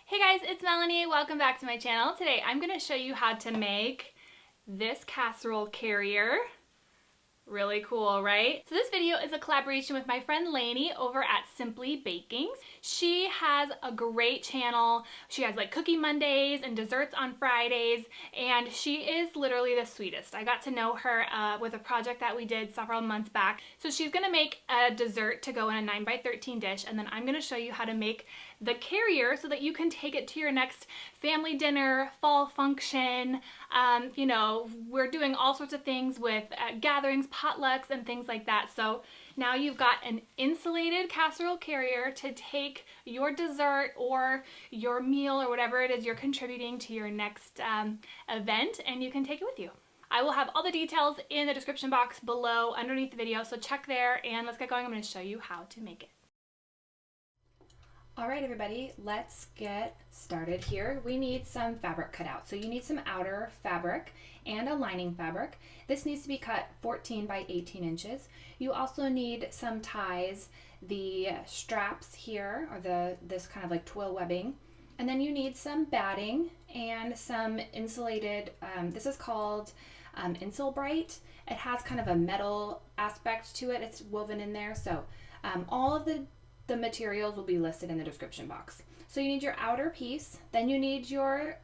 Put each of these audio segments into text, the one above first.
Hey guys, it's Melanie. Welcome back to my channel. Today I'm going to show you how to make this casserole carrier. Really cool, right? So this video is a collaboration with my friend Lainey over at Simply Bakings. She has a great channel. She has like Cookie Mondays and desserts on Fridays, and she is literally the sweetest. I got to know her with a project that we did several months back. So she's gonna make a dessert to go in a 9x13 dish, and then I'm gonna show you how to make the carrier so that you can take it to your next family dinner, fall function. You know, we're doing all sorts of things with gatherings, potlucks, and things like that. So now you've got an insulated casserole carrier to take your dessert or your meal or whatever it is you're contributing to your next event, and you can take it with you. I will have all the details in the description box below underneath the video, so check there and let's get going. I'm going to show you how to make it. All right, everybody, let's get started here. We need some fabric cut out. So you need some outer fabric and a lining fabric. This needs to be cut 14 by 18 inches. You also need some ties, the straps here, or this kind of like twill webbing. And then you need some batting and some insulated, this is called insulbright. It has kind of a metal aspect to it. It's woven in there. So all of the materials will be listed in the description box. So you need your outer piece, then you need your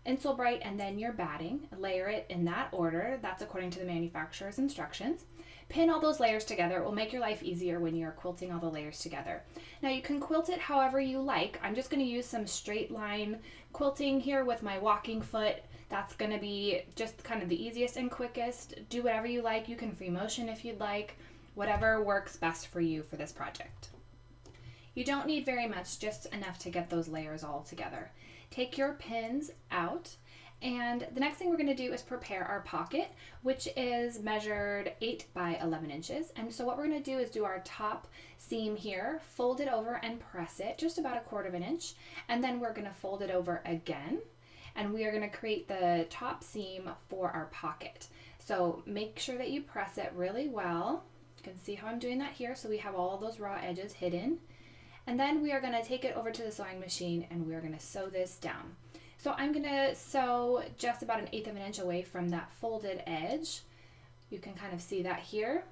insulbright, and then your batting. Layer it in that order. That's according to the manufacturer's instructions. Pin all those layers together. It will make your life easier when you're quilting all the layers together. Now you can quilt it however you like. I'm just going to use some straight line quilting here with my walking foot. That's going to be just kind of the easiest and quickest. Do whatever you like. You can free motion if you'd like. Whatever works best for you for this project. You don't need very much, just enough to get those layers all together. Take your pins out, and the next thing we're going to do is prepare our pocket, which is measured 8 by 11 inches. And so what we're going to do is do our top seam here, fold it over and press it just about 1/4 of an inch, and then we're going to fold it over again, and we are going to create the top seam for our pocket. So make sure that you press it really well. You can see how I'm doing that here, so we have all of those raw edges hidden. And then we are going to take it over to the sewing machine and we are going to sew this down. So I'm going to sew just about 1/8 of an inch away from that folded edge. You can kind of see that here.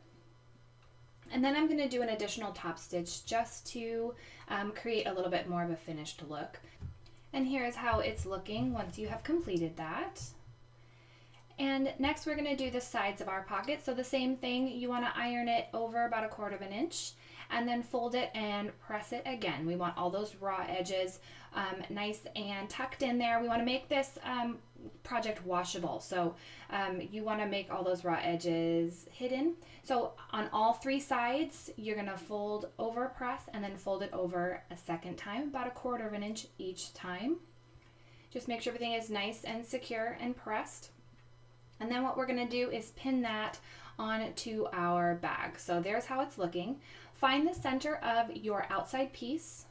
And then I'm going to do an additional top stitch just to create a little bit more of a finished look. And here's how it's looking once you have completed that. And next we're going to do the sides of our pocket. So the same thing, you want to iron it over about 1/4 of an inch and then fold it and press it again. We want all those raw edges nice and tucked in there. We want to make this project washable. So you want to make all those raw edges hidden. So on all 3 sides, you're going to fold over, press, and then fold it over a second time, about 1/4 of an inch each time. Just make sure everything is nice and secure and pressed. And then what we're going to do is pin that onto our bag. So there's how it's looking. Find the center of your outside piece,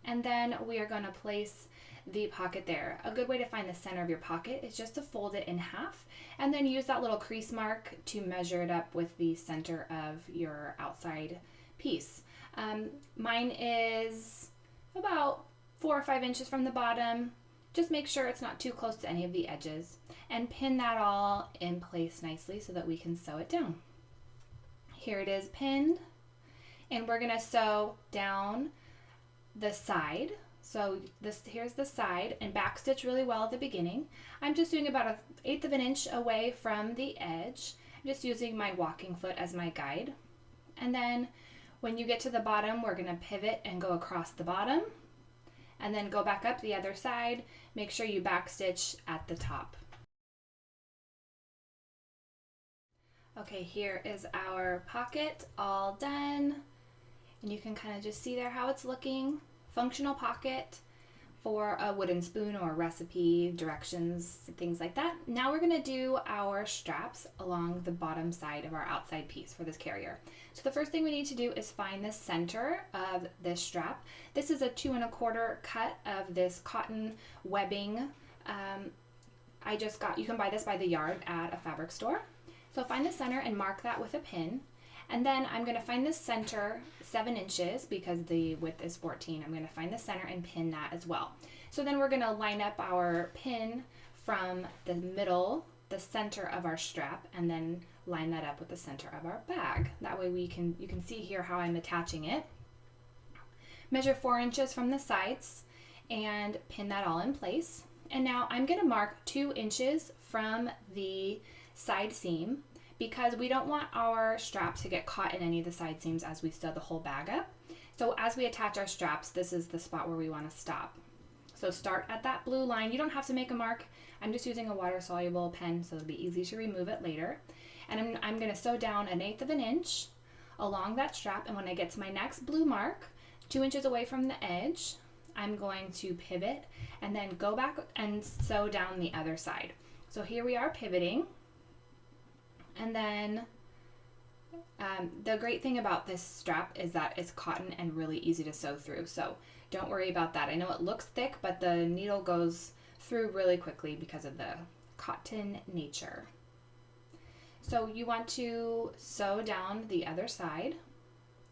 and then we are going to place the pocket there. A good way to find the center of your pocket is just to fold it in half and then use that little crease mark to measure it up with the center of your outside piece. Mine is about 4 or 5 inches from the bottom. Just make sure it's not too close to any of the edges, and pin that all in place nicely so that we can sew it down. Here it is pinned, and we're going to sew down the side. So here's the side, and back stitch really well at the beginning. I'm just doing about 1/8 of an inch away from the edge. I'm just using my walking foot as my guide. And then when you get to the bottom, we're going to pivot and go across the bottom, and then go back up the other side. Make sure you back stitch at the top. Okay, here is our pocket all done. And you can kind of just see there how it's looking. Functional pocket for a wooden spoon or recipe, directions, things like that. Now we're going to do our straps along the bottom side of our outside piece for this carrier. So the first thing we need to do is find the center of this strap. This is a 2 1/4 cut of this cotton webbing. You can buy this by the yard at a fabric store. So find the center and mark that with a pin. And then I'm going to find the center 7 inches because the width is 14. I'm going to find the center and pin that as well. So then we're gonna line up our pin from the middle, the center of our strap, and then line that up with the center of our bag. That way you can see here how I'm attaching it. Measure 4 inches from the sides and pin that all in place. And now I'm gonna mark 2 inches from the side seam because we don't want our strap to get caught in any of the side seams as we sew the whole bag up. So as we attach our straps, this is the spot where we want to stop. So start at that blue line. You don't have to make a mark. I'm just using a water-soluble pen so it'll be easy to remove it later. And I'm going to sew down 1/8 of an inch along that strap, and when I get to my next blue mark, 2 inches away from the edge, I'm going to pivot and then go back and sew down the other side. So here we are pivoting, and then the great thing about this strap is that it's cotton and really easy to sew through, so don't worry about that. I know it looks thick, but the needle goes through really quickly because of the cotton nature. So you want to sew down the other side.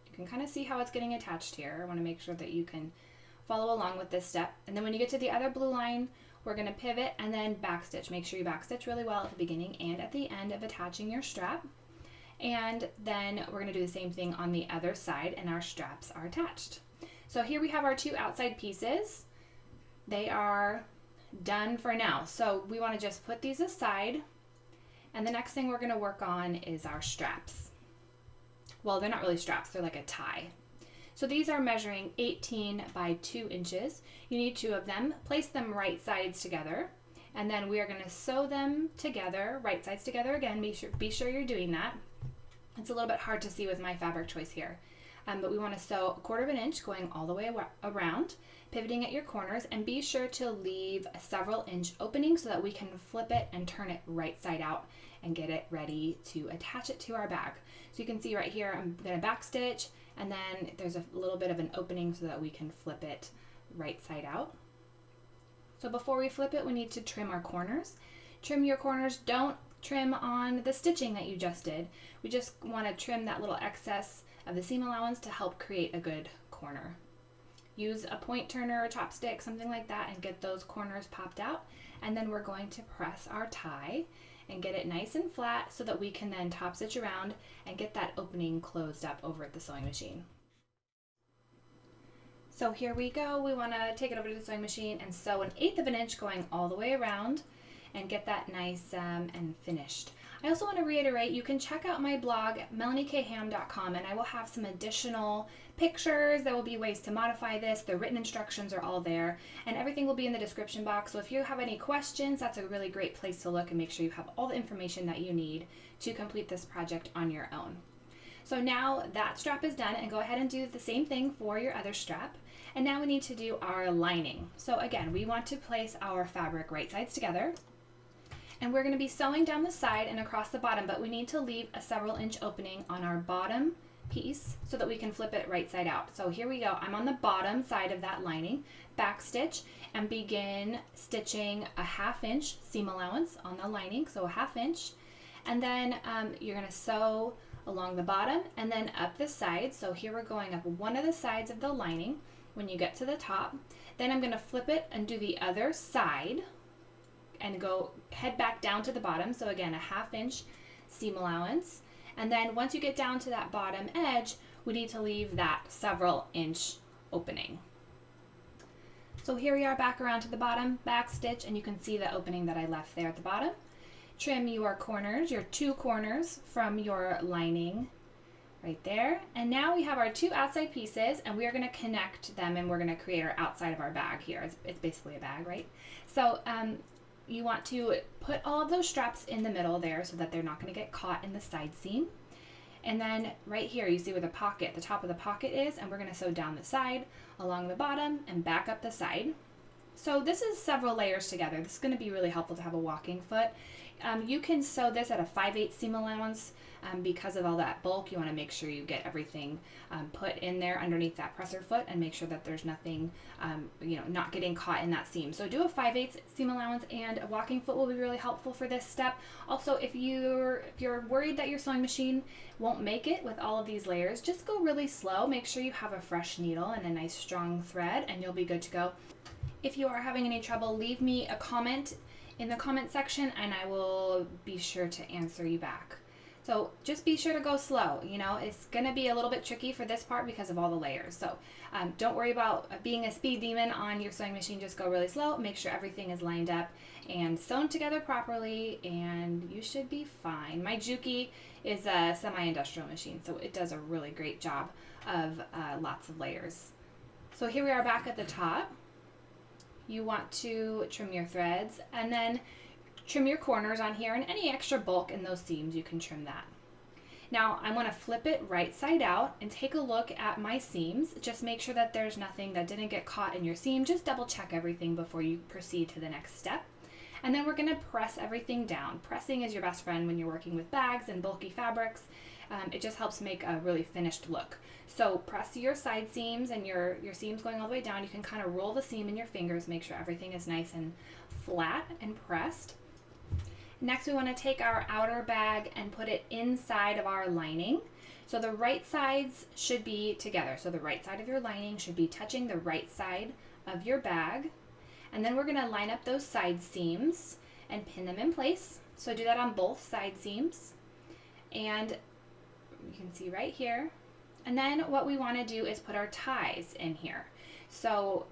You can kind of see how it's getting attached here. I want to make sure that you can follow along with this step. And then when you get to the other blue line, we're going to pivot and then backstitch. Make sure you backstitch really well at the beginning and at the end of attaching your strap. And then we're going to do the same thing on the other side, and our straps are attached. So here we have our 2 outside pieces. They are done for now. So we want to just put these aside, and the next thing we're going to work on is our straps. Well, they're not really straps, they're like a tie. So these are measuring 18 by 2 inches. You need 2 of them. Place them right sides together, and then we are going to sew them together, right sides together again. Be sure you're doing that. It's a little bit hard to see with my fabric choice here, but we want to sew 1/4 inch going all the way around, pivoting at your corners, and be sure to leave a several inch opening so that we can flip it and turn it right side out and get it ready to attach it to our bag. So you can see right here, I'm going to backstitch, and then there's a little bit of an opening so that we can flip it right side out. So before we flip it, we need to trim our corners. Trim your corners. Don't trim on the stitching that you just did. We just want to trim that little excess of the seam allowance to help create a good corner. Use a point turner or chopstick, something like that, and get those corners popped out. And then we're going to press our tie and get it nice and flat so that we can then top stitch around and get that opening closed up over at the sewing machine. So here we go. We want to take it over to the sewing machine and sew 1/8 of an inch going all the way around and get that nice and finished. I also want to reiterate, you can check out my blog at melaniekhamm.com, and I will have some additional pictures. There will be ways to modify this. The written instructions are all there, and everything will be in the description box. So if you have any questions, that's a really great place to look and make sure you have all the information that you need to complete this project on your own. So now that strap is done, and go ahead and do the same thing for your other strap. And now we need to do our lining. So again, we want to place our fabric right sides together. And we're going to be sewing down the side and across the bottom, but we need to leave a several inch opening on our bottom piece so that we can flip it right side out. So here we go. I'm on the bottom side of that lining, back stitch, and begin stitching a 1/2 inch seam allowance on the lining, so a 1/2 inch. And then you're going to sew along the bottom and then up the side. So here we're going up one of the sides of the lining when you get to the top. Then I'm going to flip it and do the other side and go head back down to the bottom. So again, a 1/2 inch seam allowance. And then once you get down to that bottom edge, we need to leave that several inch opening. So here we are back around to the bottom, back stitch, and you can see the opening that I left there at the bottom. Trim your corners, your 2 corners from your lining right there. And now we have our 2 outside pieces, and we are going to connect them, and we're going to create our outside of our bag here. It's basically a bag, right? So you want to put all of those straps in the middle there so that they're not going to get caught in the side seam. And then right here you see where the top of the pocket is, and we're going to sew down the side, along the bottom, and back up the side. So this is several layers together. This is going to be really helpful to have a walking foot. You can sew this at a 5/8 seam allowance because of all that bulk. You want to make sure you get everything put in there underneath that presser foot and make sure that there's nothing, not getting caught in that seam. So do a 5/8 seam allowance, and a walking foot will be really helpful for this step. Also, if you're worried that your sewing machine won't make it with all of these layers, just go really slow. Make sure you have a fresh needle and a nice strong thread, and you'll be good to go. If you are having any trouble, leave me a comment in the comment section and I will be sure to answer you back. So just be sure to go slow. You know, it's going to be a little bit tricky for this part because of all the layers. So don't worry about being a speed demon on your sewing machine. Just go really slow. Make sure everything is lined up and sewn together properly, and you should be fine. My Juki is a semi-industrial machine, so it does a really great job of lots of layers. So here we are back at the top. You want to trim your threads and then trim your corners on here, and any extra bulk in those seams, you can trim that. Now I want to flip it right side out and take a look at my seams. Just make sure that there's nothing that didn't get caught in your seam. Just double check everything before you proceed to the next step. And then we're going to press everything down. Pressing is your best friend when you're working with bags and bulky fabrics. It just helps make a really finished look. So press your side seams and your seams going all the way down. You can kind of roll the seam in your fingers, make sure everything is nice and flat and pressed. Next, we want to take our outer bag and put it inside of our lining. So the right sides should be together. So the right side of your lining should be touching the right side of your bag. And then we're going to line up those side seams and pin them in place. So do that on both side seams. And you can see right here. And then what we want to do is put our ties in here. So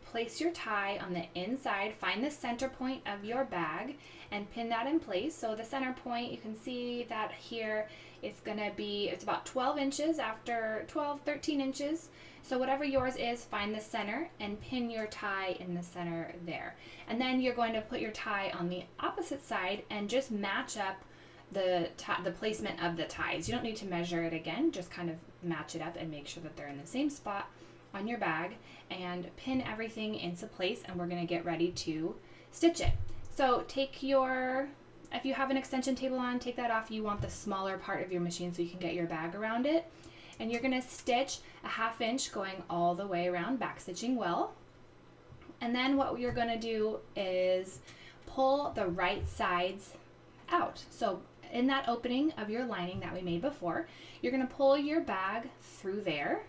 place your tie on the inside, find the center point of your bag and pin that in place. So the center point, you can see that here it's gonna be, it's about 12 inches after 12, 13 inches. So whatever yours is, find the center and pin your tie in the center there. And then you're going to put your tie on the opposite side and just match up the placement of the ties. You don't need to measure it again, just kind of match it up and make sure that they're in the same spot on your bag and pin everything into place, and we're going to get ready to stitch it. So take your, if you have an extension table on, take that off. You want the smaller part of your machine so you can get your bag around it. And you're going to stitch a 1/2 inch going all the way around, back stitching well. And then what you're going to do is pull the right sides out. So in that opening of your lining that we made before, you're going to pull your bag through there.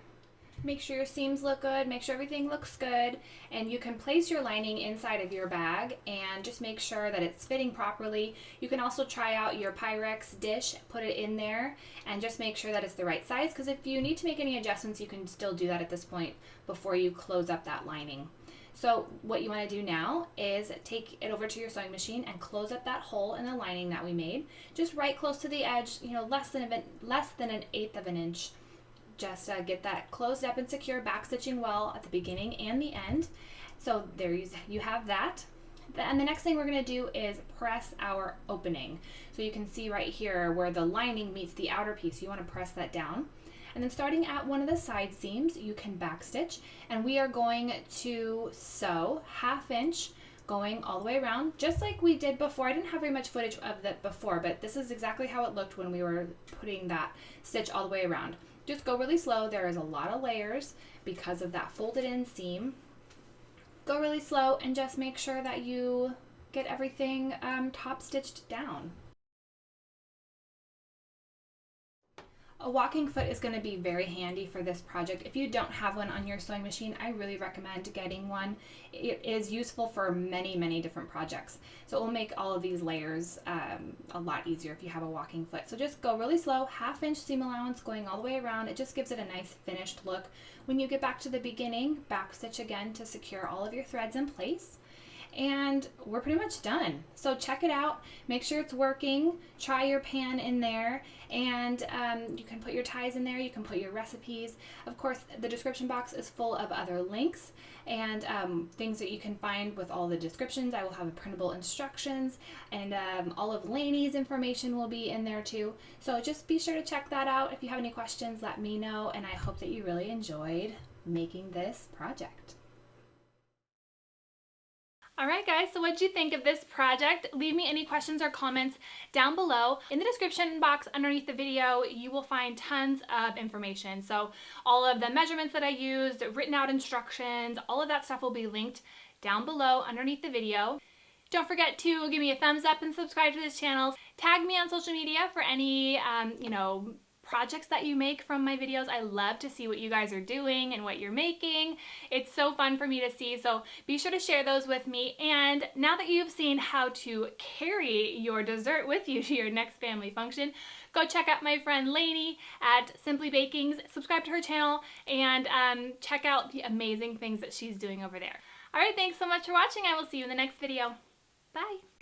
Make sure your seams look good, make sure everything looks good, and you can place your lining inside of your bag and just make sure that it's fitting properly. You can also try out your Pyrex dish, put it in there, and just make sure that it's the right size, because if you need to make any adjustments, you can still do that at this point before you close up that lining. So what you want to do now is take it over to your sewing machine and close up that hole in the lining that we made, just right close to the edge, you know, less than 1/8 of an inch. Just get that closed up and secure, back stitching well at the beginning and the end. So there you have that. And the next thing we're going to do is press our opening. So you can see right here where the lining meets the outer piece, you want to press that down. And then starting at one of the side seams, you can back stitch, and we are going to sew 1/2 inch going all the way around, just like we did before. I didn't have very much footage of that before, but this is exactly how it looked when we were putting that stitch all the way around. Just go really slow. There is a lot of layers because of that folded in seam. Go really slow and just make sure that you get everything top stitched down. A walking foot is going to be very handy for this project. If you don't have one on your sewing machine, I really recommend getting one. It is useful for many, many different projects. So it will make all of these layers a lot easier if you have a walking foot. So just go really slow, 1/2 inch seam allowance going all the way around. It just gives it a nice finished look. When you get back to the beginning, back stitch again to secure all of your threads in place. And we're pretty much done. So check it out, make sure it's working, try your pan in there, and you can put your ties in there, you can put your recipes. Of course, the description box is full of other links and things that you can find with all the descriptions. I will have printable instructions, and all of Lainey's information will be in there too. So just be sure to check that out. If you have any questions, let me know, and I hope that you really enjoyed making this project. Alright guys, so what did you think of this project? Leave me any questions or comments down below. In the description box underneath the video, you will find tons of information. So all of the measurements that I used, written out instructions, all of that stuff will be linked down below underneath the video. Don't forget to give me a thumbs up and subscribe to this channel. Tag me on social media for any, projects that you make from my videos. I love to see what you guys are doing and what you're making. It's so fun for me to see, so be sure to share those with me. And now that you've seen how to carry your dessert with you to your next family function, go check out my friend Lainey at Simply Bakings, subscribe to her channel, and check out the amazing things that she's doing over there. Alright, thanks so much for watching. I will see you in the next video. Bye!